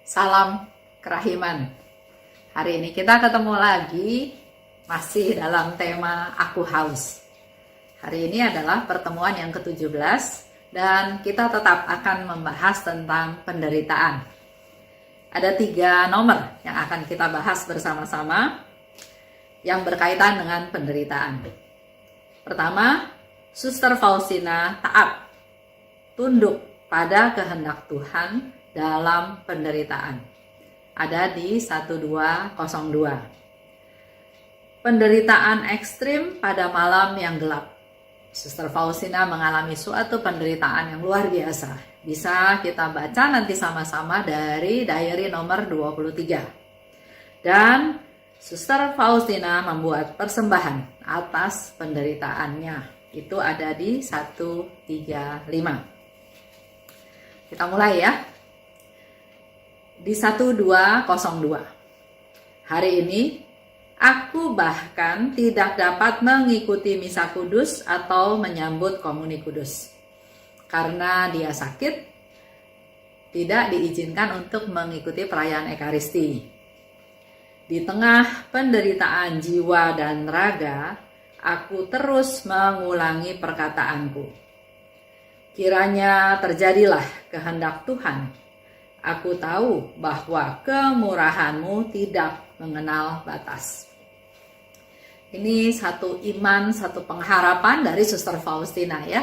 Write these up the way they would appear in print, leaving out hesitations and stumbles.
Salam kerahiman. Hari ini kita ketemu lagi masih dalam tema Aku Haus. Hari ini adalah pertemuan yang ke-17 dan kita tetap akan membahas tentang penderitaan. Ada 3 nomor yang akan kita bahas bersama-sama yang berkaitan dengan penderitaan. Pertama, Suster Faustina taat, tunduk pada kehendak Tuhan dalam penderitaan. Ada di 1202. Penderitaan ekstrim pada malam yang gelap. Suster Faustina mengalami suatu penderitaan yang luar biasa. Bisa kita baca nanti sama-sama dari diary nomor 23. Dan Suster Faustina membuat persembahan atas penderitaannya. Itu ada di 135. Kita mulai ya. Di 1202. Hari ini, aku bahkan tidak dapat mengikuti misa kudus atau menyambut komuni kudus. Karena dia sakit, tidak diizinkan untuk mengikuti perayaan Ekaristi. Di tengah penderitaan jiwa dan raga, aku terus mengulangi perkataanku. Kiranya terjadilah kehendak Tuhan. Aku tahu bahwa kemurahan-Mu tidak mengenal batas. Ini satu iman, satu pengharapan dari Suster Faustina ya.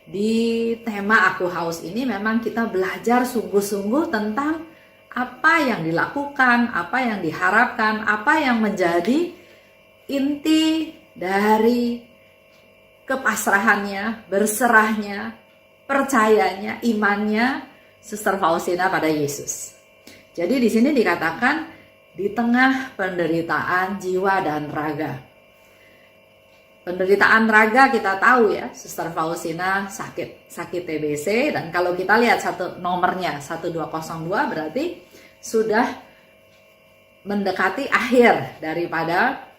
Di tema Aku Haus ini memang kita belajar sungguh-sungguh tentang apa yang dilakukan, apa yang diharapkan, apa yang menjadi inti dari kepasrahannya, berserahnya, percayanya, imannya Suster Faustina pada Yesus. Jadi di sini dikatakan di tengah penderitaan jiwa dan raga. Penderitaan raga kita tahu ya, Suster Faustina sakit TBC, dan kalau kita lihat nomornya 1202 berarti sudah mendekati akhir daripada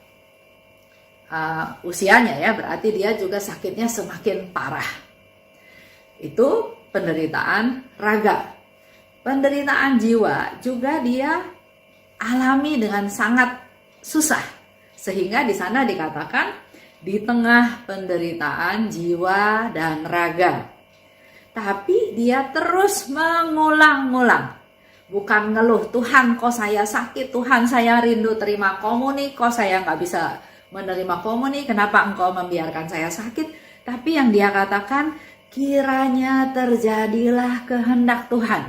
usianya ya, berarti dia juga sakitnya semakin parah. Itu penderitaan raga. Penderitaan jiwa juga dia alami dengan sangat susah. Sehingga di sana dikatakan di tengah penderitaan jiwa dan raga. Tapi dia terus mengulang-ulang. Bukan ngeluh, Tuhan kok saya sakit, Tuhan saya rindu terima komuni, kok saya nggak bisa menerima komuni, kenapa engkau membiarkan saya sakit. Tapi yang dia katakan, kiranya terjadilah kehendak Tuhan.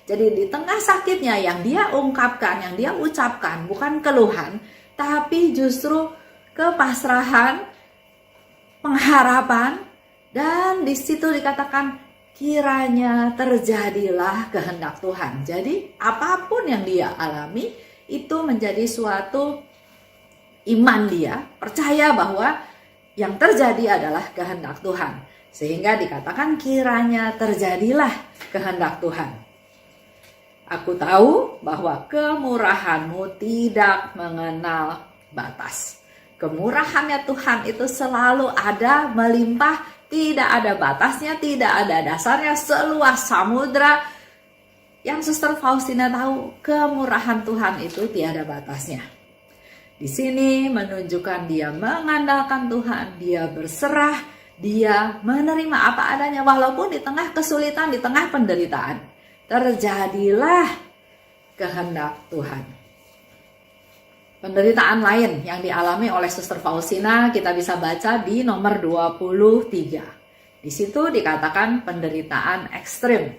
Jadi di tengah sakitnya yang dia ungkapkan, yang dia ucapkan bukan keluhan, tapi justru kepasrahan, pengharapan, dan di situ dikatakan kiranya terjadilah kehendak Tuhan. Jadi apapun yang dia alami itu menjadi suatu iman dia, percaya bahwa yang terjadi adalah kehendak Tuhan. Sehingga dikatakan kiranya terjadilah kehendak Tuhan. Aku tahu bahwa kemurahan-Mu tidak mengenal batas. Kemurahannya Tuhan itu selalu ada, melimpah, tidak ada batasnya, tidak ada dasarnya, seluas samudra. Yang Suster Faustina tahu, kemurahan Tuhan itu tiada batasnya. Di sini menunjukkan dia mengandalkan Tuhan, dia berserah, dia menerima apa adanya walaupun di tengah kesulitan, di tengah penderitaan. Terjadilah kehendak Tuhan. Penderitaan lain yang dialami oleh Suster Faustina kita bisa baca di nomor 23. Di situ dikatakan penderitaan ekstrim.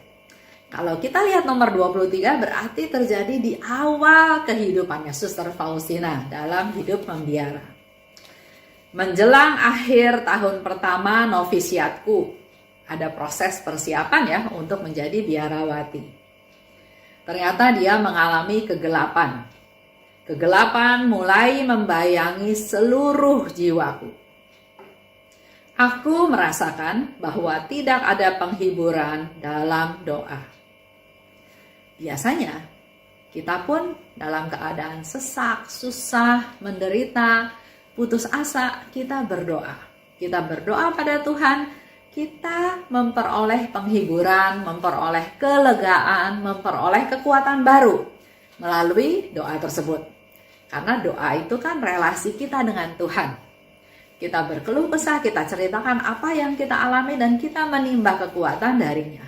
Kalau kita lihat nomor 23 berarti terjadi di awal kehidupannya Suster Faustina dalam hidup membiara. Menjelang akhir tahun pertama novisiatku, ada proses persiapan ya untuk menjadi biarawati. Ternyata dia mengalami kegelapan. Kegelapan mulai membayangi seluruh jiwaku. Aku merasakan bahwa tidak ada penghiburan dalam doa. Biasanya kita pun dalam keadaan sesak, susah, menderita, putus asa, kita berdoa. Kita berdoa pada Tuhan kita memperoleh penghiburan, memperoleh kelegaan, memperoleh kekuatan baru melalui doa tersebut. Karena doa itu kan relasi kita dengan Tuhan. Kita berkeluh kesah, kita ceritakan apa yang kita alami dan kita menimba kekuatan darinya.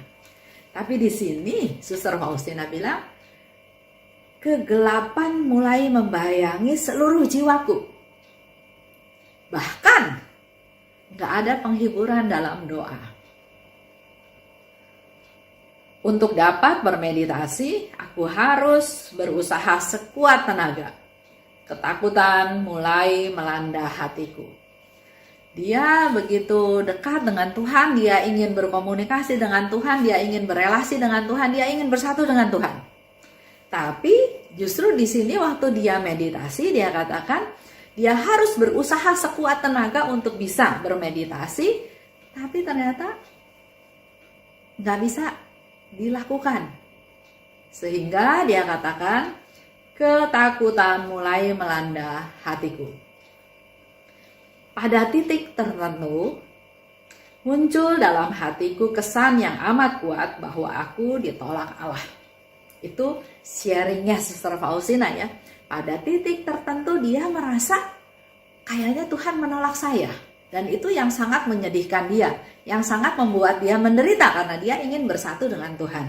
Tapi di sini Suster Faustina bilang, kegelapan mulai membayangi seluruh jiwaku. Bahkan gak ada penghiburan dalam doa. Untuk dapat bermeditasi, aku harus berusaha sekuat tenaga. Ketakutan mulai melanda hatiku. Dia begitu dekat dengan Tuhan, dia ingin berkomunikasi dengan Tuhan, dia ingin berelasi dengan Tuhan, dia ingin bersatu dengan Tuhan. Tapi justru di sini waktu dia meditasi, dia katakan dia harus berusaha sekuat tenaga untuk bisa bermeditasi, tapi ternyata nggak bisa dilakukan. Sehingga dia katakan, ketakutan mulai melanda hatiku. Pada titik tertentu, muncul dalam hatiku kesan yang amat kuat bahwa aku ditolak Allah. Itu sharingnya Suster Faustina ya. Pada titik tertentu dia merasa kayaknya Tuhan menolak saya. Dan itu yang sangat menyedihkan dia, yang sangat membuat dia menderita karena dia ingin bersatu dengan Tuhan.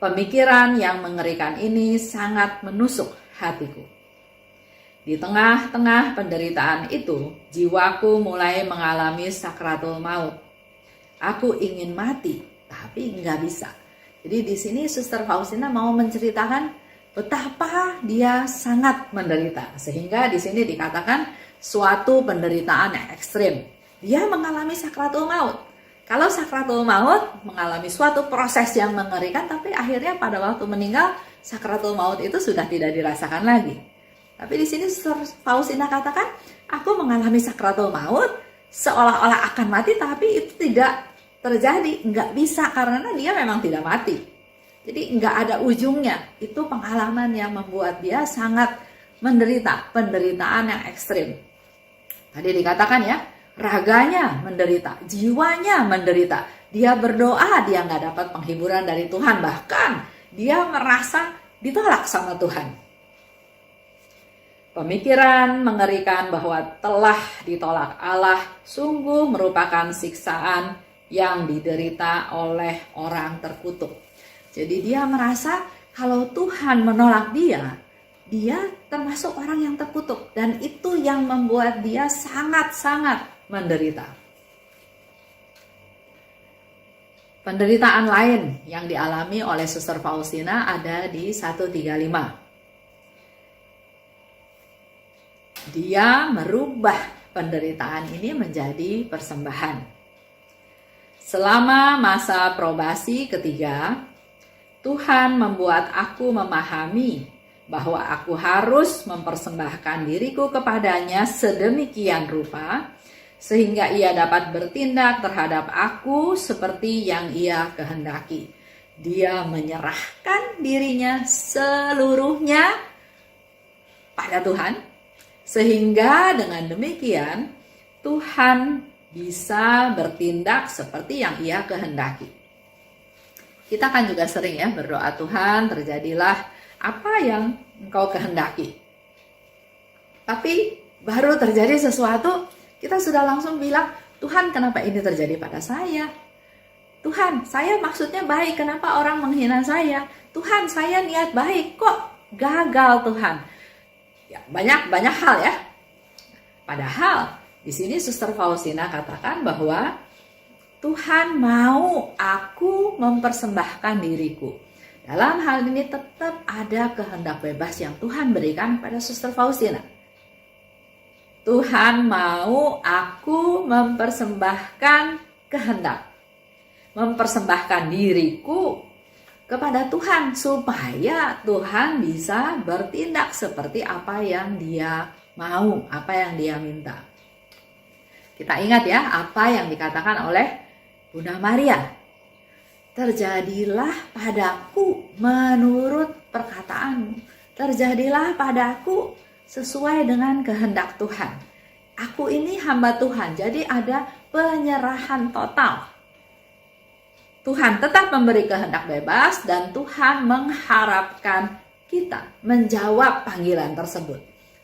Pemikiran yang mengerikan ini sangat menusuk hatiku. Di tengah-tengah penderitaan itu, jiwaku mulai mengalami sakratul maut. Aku ingin mati, tapi nggak bisa. Jadi di sini Suster Faustina mau menceritakan betapa dia sangat menderita. Sehingga di sini dikatakan suatu penderitaan yang ekstrim. Dia mengalami sakratul maut. Kalau sakratul maut mengalami suatu proses yang mengerikan, tapi akhirnya pada waktu meninggal, sakratul maut itu sudah tidak dirasakan lagi. Tapi di sini Suster Faustina katakan, aku mengalami sakratul maut, seolah-olah akan mati, tapi itu tidak terjadi, nggak bisa karena dia memang tidak mati. Jadi nggak ada ujungnya. Itu pengalaman yang membuat dia sangat menderita, penderitaan yang ekstrim. Tadi dikatakan ya, raganya menderita, jiwanya menderita. Dia berdoa, dia nggak dapat penghiburan dari Tuhan, bahkan dia merasa ditolak sama Tuhan. Pemikiran mengerikan bahwa telah ditolak Allah sungguh merupakan siksaan yang diderita oleh orang terkutuk. Jadi dia merasa kalau Tuhan menolak dia, dia termasuk orang yang terkutuk. Dan itu yang membuat dia sangat-sangat menderita. Penderitaan lain yang dialami oleh Suster Faustina ada di 135. Dia merubah penderitaan ini menjadi persembahan. Selama masa probasi ketiga, Tuhan membuat aku memahami bahwa aku harus mempersembahkan diriku kepadanya sedemikian rupa, sehingga ia dapat bertindak terhadap aku seperti yang ia kehendaki. Dia menyerahkan dirinya seluruhnya pada Tuhan, sehingga dengan demikian Tuhan bisa bertindak seperti yang ia kehendaki. Kita kan juga sering ya berdoa, Tuhan terjadilah apa yang Engkau kehendaki. Tapi baru terjadi sesuatu, kita sudah langsung bilang, Tuhan kenapa ini terjadi pada saya? Tuhan, saya maksudnya baik, kenapa orang menghina saya? Tuhan, saya niat baik, kok gagal Tuhan? Ya, banyak hal ya. Padahal di sini Suster Faustina katakan bahwa Tuhan mau aku mempersembahkan diriku. Dalam hal ini tetap ada kehendak bebas yang Tuhan berikan pada Suster Faustina. Tuhan mau aku mempersembahkan kehendak, mempersembahkan diriku kepada Tuhan supaya Tuhan bisa bertindak seperti apa yang Dia mau, apa yang Dia minta. Kita ingat ya apa yang dikatakan oleh Bunda Maria. Terjadilah padaku menurut perkataanmu. Terjadilah padaku sesuai dengan kehendak Tuhan. aku ini hamba Tuhan. Jadi ada penyerahan total. Tuhan tetap memberi kehendak bebas dan Tuhan mengharapkan kita menjawab panggilan tersebut.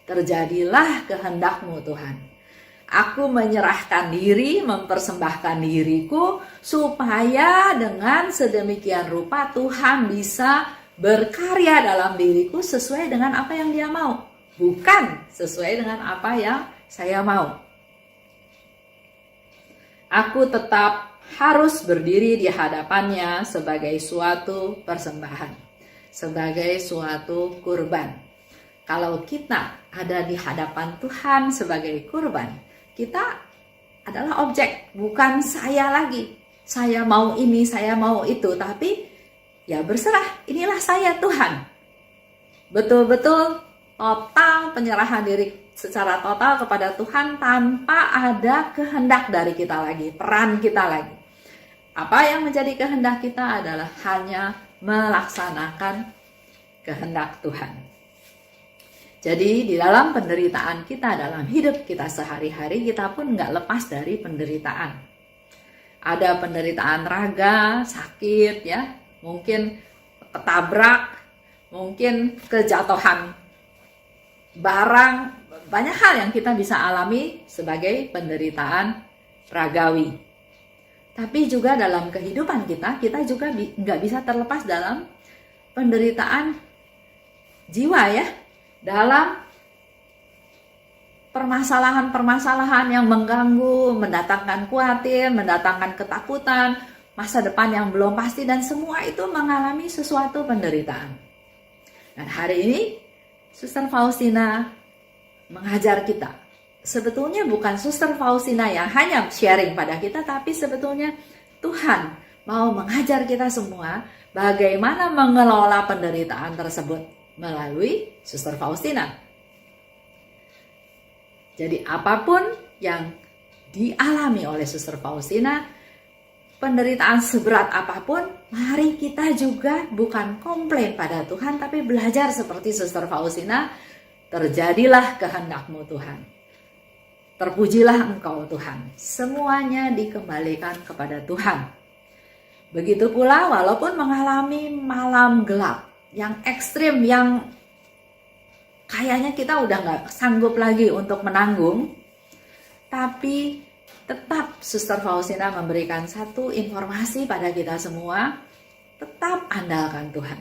Terjadilah kehendak-Mu Tuhan. Aku menyerahkan diri, mempersembahkan diriku supaya dengan sedemikian rupa Tuhan bisa berkarya dalam diriku sesuai dengan apa yang Dia mau, bukan sesuai dengan apa yang saya mau. Aku tetap harus berdiri di hadapannya sebagai suatu persembahan, sebagai suatu kurban. Kalau kita ada di hadapan Tuhan sebagai kurban, kita adalah objek, bukan saya lagi. Saya mau ini, saya mau itu, tapi ya berserah, inilah saya Tuhan. Betul-betul total penyerahan diri secara total kepada Tuhan tanpa ada kehendak dari kita lagi, peran kita lagi. Apa yang menjadi kehendak kita adalah hanya melaksanakan kehendak Tuhan. Jadi di dalam penderitaan kita, dalam hidup kita sehari-hari, kita pun nggak lepas dari penderitaan. Ada penderitaan raga, sakit ya, mungkin ketabrak, mungkin kejatuhan barang, banyak hal yang kita bisa alami sebagai penderitaan ragawi. Tapi juga dalam kehidupan kita juga nggak bisa terlepas dalam penderitaan jiwa ya. Dalam permasalahan-permasalahan yang mengganggu, mendatangkan khawatir, mendatangkan ketakutan, masa depan yang belum pasti, dan semua itu mengalami sesuatu penderitaan. Dan hari ini Suster Faustina mengajar kita. Sebetulnya bukan Suster Faustina yang hanya sharing pada kita, tapi sebetulnya Tuhan mau mengajar kita semua bagaimana mengelola penderitaan tersebut melalui Suster Faustina. Jadi apapun yang dialami oleh Suster Faustina, penderitaan seberat apapun, mari kita juga bukan komplain pada Tuhan, tapi belajar seperti Suster Faustina. Terjadilah kehendak-Mu Tuhan. Terpujilah Engkau Tuhan. Semuanya dikembalikan kepada Tuhan. Begitu pula walaupun mengalami malam gelap yang ekstrim, yang kayaknya kita udah gak sanggup lagi untuk menanggung, tapi tetap Suster Faustina memberikan satu informasi pada kita semua, tetap andalkan Tuhan.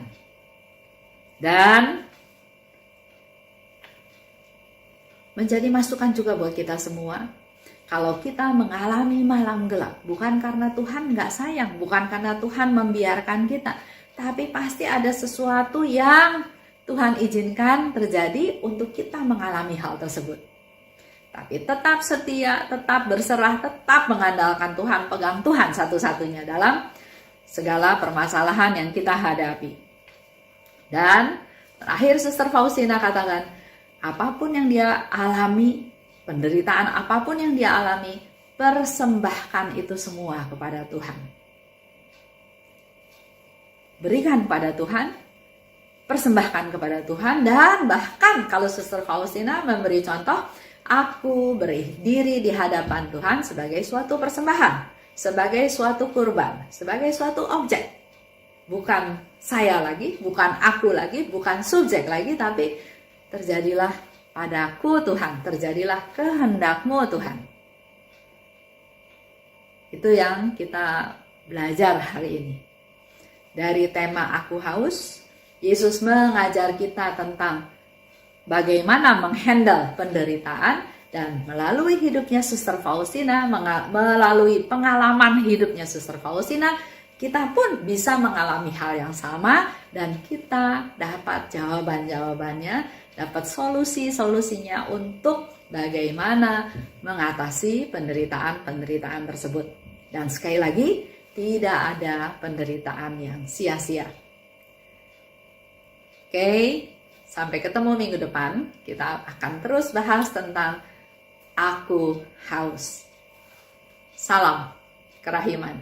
Dan menjadi masukan juga buat kita semua, kalau kita mengalami malam gelap, bukan karena Tuhan gak sayang, bukan karena Tuhan membiarkan kita, tapi pasti ada sesuatu yang Tuhan izinkan terjadi untuk kita mengalami hal tersebut. Tapi tetap setia, tetap berserah, tetap mengandalkan Tuhan, pegang Tuhan satu-satunya dalam segala permasalahan yang kita hadapi. Dan terakhir Suster Faustina katakan, apapun yang dia alami, penderitaan apapun yang dia alami, persembahkan itu semua kepada Tuhan. Berikan kepada Tuhan, persembahkan kepada Tuhan, dan bahkan kalau Suster Faustina memberi contoh, aku berdiri di hadapan Tuhan sebagai suatu persembahan, sebagai suatu kurban, sebagai suatu objek. Bukan saya lagi, bukan aku lagi, bukan subjek lagi, tapi terjadilah padaku Tuhan, terjadilah kehendak-Mu Tuhan. Itu yang kita belajar hari ini. Dari tema Aku Haus, Yesus mengajar kita tentang bagaimana menghandle penderitaan, dan melalui hidupnya Suster Faustina, melalui pengalaman hidupnya Suster Faustina, kita pun bisa mengalami hal yang sama dan kita dapat jawaban-jawabannya, dapat solusi-solusinya untuk bagaimana mengatasi penderitaan-penderitaan tersebut. Dan sekali lagi, tidak ada penderitaan yang sia-sia. Oke, sampai ketemu minggu depan. Kita akan terus bahas tentang Aku Haus. Salam kerahiman.